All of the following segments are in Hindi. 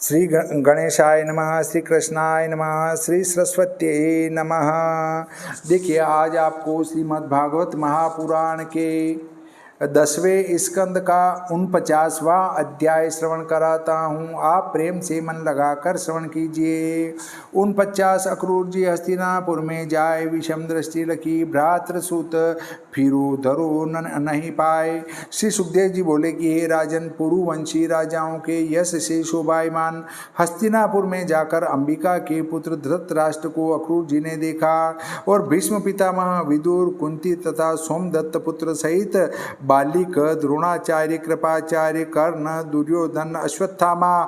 श्री गणेशाय नमः, श्री कृष्णाय नमः, श्री सरस्वत्यै नमः। देखिए, आज आपको श्रीमद् भागवत महापुराण के 10वें स्कंद का 49वां अध्याय श्रवण कराता हूँ। आप प्रेम से मन लगाकर श्रवण कीजिए। 49 अक्रूर जी हस्तिनापुर में जाए, विषम दृष्टि लकी भ्रातृसुत फिरो धरो नहीं पाए। श्री सुखदेव जी बोले कि हे राजन, पुरुवंशी राजाओं के यश से शोभायमान हस्तिनापुर में जाकर अंबिका के पुत्र धृतराष्ट्र को अक्रूर जी ने देखा और भीष्म पितामह, विदुर, कुंती तथा सोमदत्त पुत्र सहित बालिक, द्रोणाचार्य, कृपाचार्य, कर्ण, दुर्योधन, अश्वत्थामा,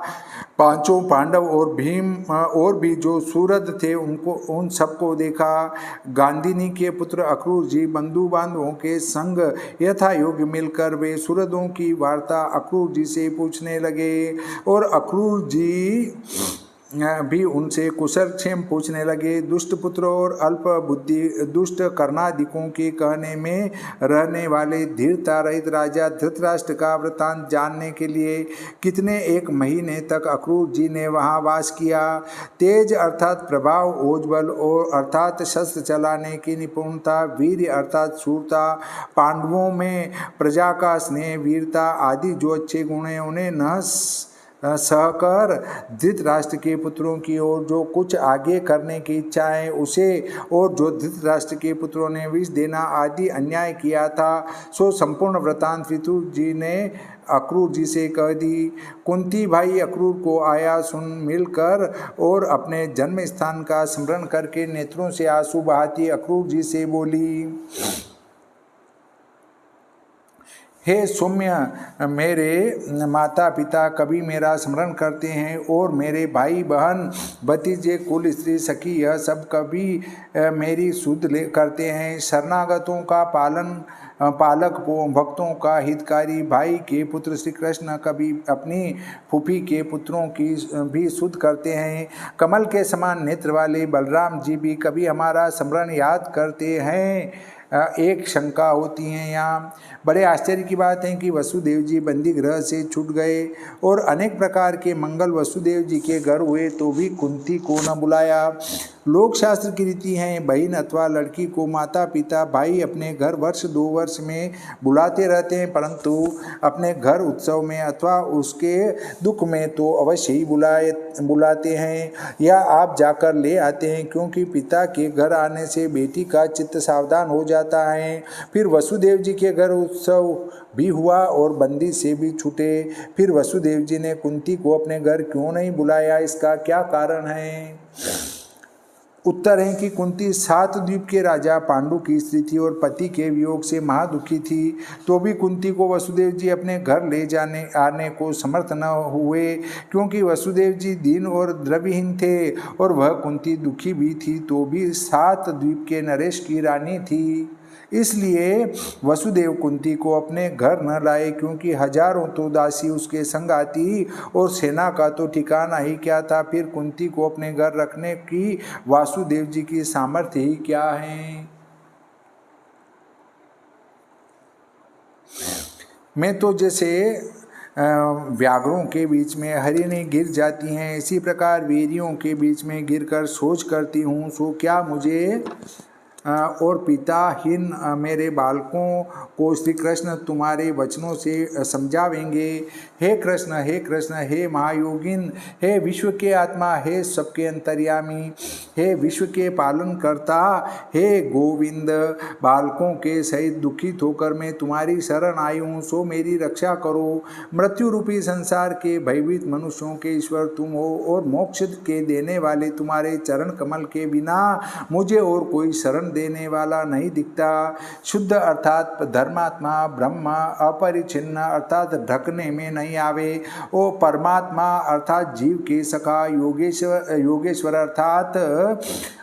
पांचों पांडव और भीम और भी जो सूरद थे उन सबको देखा। गांधिनी के पुत्र अक्रूर जी बंधु बांधवों के संग यथा योग्य मिलकर वे सूरदों की वार्ता अक्रूर जी से पूछने लगे और अक्रूर जी भी उनसे कुशल क्षेम पूछने लगे। दुष्ट पुत्र और अल्प बुद्धि दुष्ट कर्णादिकों के कहने में रहने वाले धीरता रहित राजा धृतराष्ट्र का वृत्तांत जानने के लिए कितने एक महीने तक अक्रूर जी ने वहाँ वास किया। तेज अर्थात प्रभाव, ओजबल और अर्थात शस्त्र चलाने की निपुणता, वीर अर्थात शूरता, पांडवों में प्रजा का स्नेह, वीरता आदि जो अच्छे गुण हैं उन्हें न सहकर धृतराष्ट्र के पुत्रों की ओर जो कुछ आगे करने की इच्छा है उसे, और जो धृतराष्ट्र के पुत्रों ने विष देना आदि अन्याय किया था, सो संपूर्ण वृत्तांत विदुर जी ने अक्रूर जी से कह दी। कुंती भाई अक्रूर को आया सुन मिलकर और अपने जन्म स्थान का स्मरण करके नेत्रों से आंसू बहाती अक्रूर जी से बोली, हे सौम्य, मेरे माता पिता कभी मेरा स्मरण करते हैं और मेरे भाई बहन, भतीजे, कुल, स्त्री, सखी यह सब कभी मेरी सुध करते हैं। शरणागतों का पालक, भक्तों का हितकारी, भाई के पुत्र श्री कृष्ण कभी अपनी फूफी के पुत्रों की भी सुध करते हैं। कमल के समान नेत्र वाले बलराम जी भी कभी हमारा स्मरण याद करते हैं। एक शंका होती है यहाँ। बड़े आश्चर्य की बात है कि वसुदेव जी बंदी गृह से छूट गए और अनेक प्रकार के मंगल वसुदेव जी के घर हुए तो भी कुंती को न बुलाया। लोक शास्त्र की रीति है, बहन अथवा लड़की को माता पिता भाई अपने घर वर्ष 2 वर्ष में बुलाते रहते हैं, परंतु अपने घर उत्सव में अथवा उसके दुख में तो अवश्य ही बुलाते हैं या आप जाकर ले आते हैं, क्योंकि पिता के घर आने से बेटी का चित्त सावधान हो जाता है। फिर वसुदेव जी के घर उत्सव भी हुआ और बंदी से भी छूटे। फिर वसुदेव जी ने कुंती को अपने घर क्यों नहीं बुलाया, इसका क्या कारण है? उत्तर है कि कुंती 7 द्वीप के राजा पांडु की स्त्री थी और पति के वियोग से महादुखी थी, तो भी कुंती को वसुदेव जी अपने घर ले आने को समर्थ न हुए, क्योंकि वसुदेव जी दीन और द्रव्यहीन थे और वह कुंती दुखी भी थी, तो भी 7 द्वीप के नरेश की रानी थी। इसलिए वसुदेव कुंती को अपने घर न लाए, क्योंकि हजारों तो दासी उसके संग आती और सेना का तो ठिकाना ही क्या था। फिर कुंती को अपने घर रखने की वासुदेव जी की सामर्थ्य ही क्या है। मैं तो जैसे व्याघ्रों के बीच में हरिणें गिर जाती हैं, इसी प्रकार वीरियों के बीच में गिरकर सोच करती हूँ, सो क्या मुझे और पिताहीन मेरे बालकों को श्री कृष्ण तुम्हारे वचनों से समझावेंगे। हे कृष्ण, हे कृष्ण, हे महायोगिन, हे विश्व के आत्मा, हे सबके अंतर्यामी, हे विश्व के पालन करता, हे गोविंद, बालकों के सहित दुखित होकर मैं तुम्हारी शरण आई हूँ, सो मेरी रक्षा करो। मृत्यु रूपी संसार के भयभीत मनुष्यों के ईश्वर तुम हो और मोक्ष के देने वाले तुम्हारे चरण कमल के बिना मुझे और कोई शरण देने वाला नहीं दिखता। शुद्ध अर्थात धर्मात्मा ब्रह्म अपरिचिन्न अर्थात ढकने में नहीं आवे। ओ परमात्मा अर्थात जीव के सखा योगेश्वर अर्थात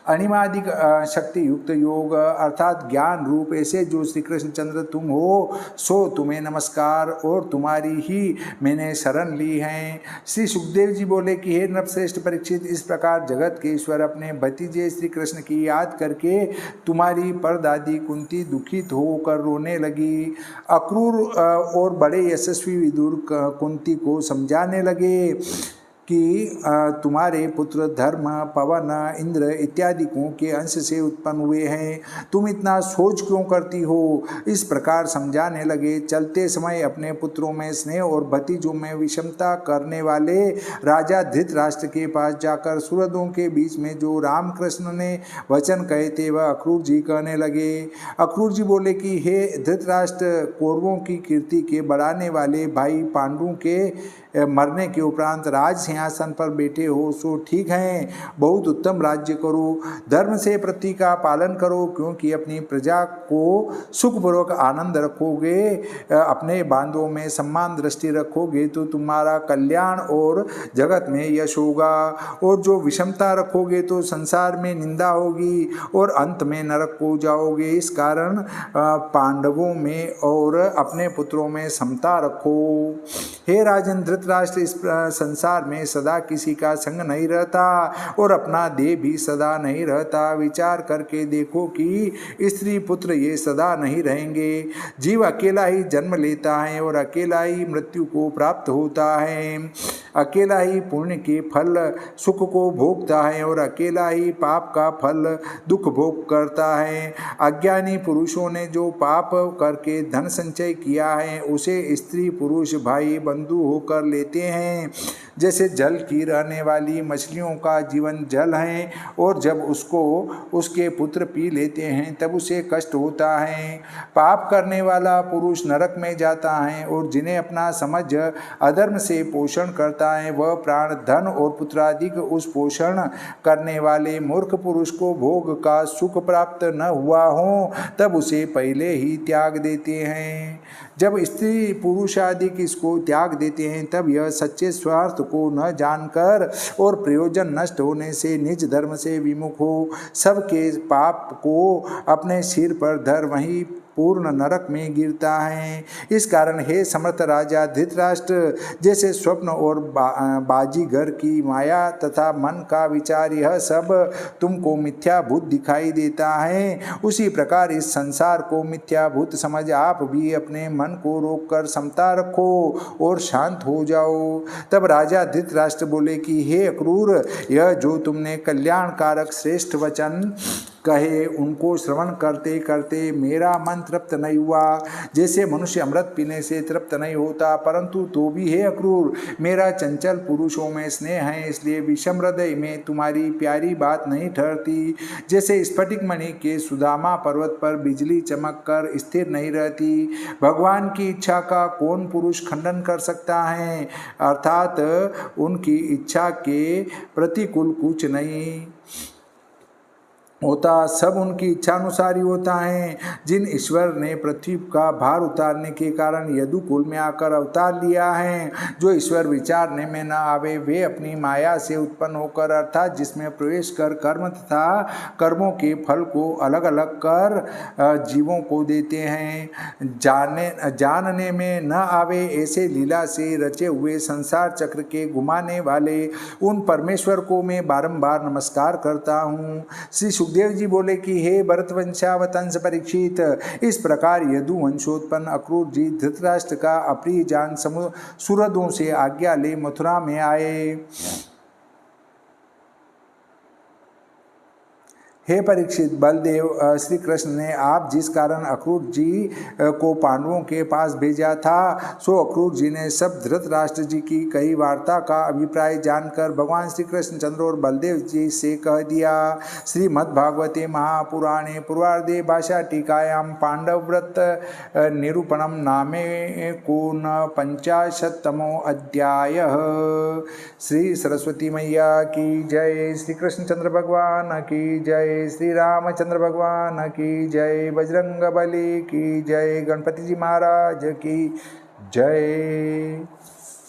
अनिमादिक शक्ति युक्त योग अर्थात ज्ञान रूप ऐसे जो श्री कृष्ण चंद्र तुम हो, सो तुम्हें नमस्कार और तुम्हारी ही मैंने शरण ली है। श्री सुखदेव जी बोले कि हे नरश्रेष्ठ परीक्षित, इस प्रकार जगत के ईश्वर अपने भतीजे श्री कृष्ण की याद करके तुम्हारी परदादी कुंती दुखित होकर रोने लगी। अक्रूर और बड़े यशस्वी विदुर कुंती को समझाने लगे कि तुम्हारे पुत्र धर्म, पवन, इंद्र इत्यादिकों के अंश से उत्पन्न हुए हैं। तुम इतना सोच क्यों करती हो? इस प्रकार समझाने लगे। चलते समय अपने पुत्रों में स्नेह और भतीजों में विषमता करने वाले राजा धृतराष्ट्र के पास जाकर सुहृदों के बीच में जो रामकृष्ण ने वचन कहे थे वह अक्रूर जी कहने लगे। अक्रूर जी बोले कि हे धृतराष्ट्र, कौरवों की कीर्ति के बढ़ाने वाले भाई पांडु के मरने के उपरांत राज सिंहासन पर बैठे हो सो ठीक है। बहुत उत्तम राज्य करो, धर्म से प्रति का पालन करो, क्योंकि अपनी प्रजा को सुखपूर्वक आनंद रखोगे, अपने बांधों में सम्मान दृष्टि रखोगे तो तुम्हारा कल्याण और जगत में यश होगा। और जो विषमता रखोगे तो संसार में निंदा होगी और अंत में नरक को जाओगे। इस कारण पांडवों में और अपने पुत्रों में समता रखो। हे राजन धृतराष्ट्र, इस संसार में सदा किसी का संग नहीं रहता और अपना देह भी सदा नहीं रहता। विचार करके देखो कि स्त्री पुत्र ये सदा नहीं रहेंगे। जीव अकेला ही जन्म लेता है और अकेला ही मृत्यु को प्राप्त होता है। अकेला ही पुण्य के फल सुख को भोगता है और अकेला ही पाप का फल दुख भोग करता है। अज्ञानी पुरुषों ने जो पाप करके धन संचय किया है उसे स्त्री पुरुष भाई बंधु होकर लेते हैं। जैसे जल की रहने वाली मछलियों का जीवन जल है और जब उसको उसके पुत्र पी लेते हैं तब उसे कष्ट होता है। पाप करने वाला पुरुष नरक में जाता है और जिन्हें अपना समझ अधर्म से पोषण करता है वह प्राण धन और पुत्रादिक उस पोषण करने वाले मूर्ख पुरुष को भोग का सुख प्राप्त न हुआ हो तब उसे पहले ही त्याग देते हैं। जब स्त्री पुरुष आदि इसको त्याग देते हैं तब यह सच्चे स्वार्थ को न जानकर और प्रयोजन नष्ट होने से निज धर्म से विमुख हो सबके पाप को अपने सिर पर धर वहीं पूर्ण नरक में गिरता है। इस कारण हे समर्थ राजा धृतराष्ट्र, जैसे स्वप्न और बाजीगर की माया तथा मन का विचार यह सब तुमको मिथ्याभूत दिखाई देता है, उसी प्रकार इस संसार को मिथ्याभूत समझ आप भी अपने मन को रोककर समता रखो और शांत हो जाओ। तब राजा धृतराष्ट्र बोले कि हे अक्रूर, यह जो तुमने कल्याणकारक श्रेष्ठ वचन कहे उनको श्रवण करते करते मेरा मन तृप्त नहीं हुआ। जैसे मनुष्य अमृत पीने से तृप्त नहीं होता, परंतु तो भी हे अक्रूर, मेरा चंचल पुरुषों में स्नेह है, इसलिए विषम हृदय में तुम्हारी प्यारी बात नहीं ठहरती। जैसे स्फटिक मणि के सुदामा पर्वत पर बिजली चमक कर स्थिर नहीं रहती, भगवान की इच्छा का कौन पुरुष खंडन कर सकता है, अर्थात उनकी इच्छा के प्रतिकूल कुछ नहीं होता, सब उनकी इच्छानुसार ही होता है। जिन ईश्वर ने पृथ्वी का भार उतारने के कारण यदुकुल में आकर अवतार लिया है, जो ईश्वर विचारने में न आवे वे अपनी माया से उत्पन्न होकर अर्थात जिसमें प्रवेश कर कर्म तथा कर्मों के फल को अलग अलग कर जीवों को देते हैं। जानने में न आवे ऐसे लीला से रचे हुए संसार चक्र के घुमाने वाले उन परमेश्वर को मैं बारंबार नमस्कार करता हूँ। श्री सुखदेव जी बोले कि हे भरतवंशावतंस परीक्षित, इस प्रकार यदुवंशोत्पन्न अक्रूर जी धृतराष्ट्र का अप्रिय जान सुहृदों से आज्ञा ले मथुरा में आए। हे परीक्षित, बलदेव श्री कृष्ण ने आप जिस कारण अक्रूर जी को पांडवों के पास भेजा था, सो अक्रूर जी ने सब धृतराष्ट्र जी की कई वार्ता का अभिप्राय जानकर भगवान श्री कृष्ण चंद्र और बलदेव जी से कह दिया। श्रीमद्भागवते महापुराणे पूर्वार्धे भाषा टीकायां पांडव व्रत निरूपणम नामे कोन 50तमो अध्याय। श्री सरस्वती मैया की जय, श्री कृष्ण चंद्र भगवान की जय, श्री रामचंद्र भगवान की जय, बजरंग बली की जय, गणपति जी महाराज की जय।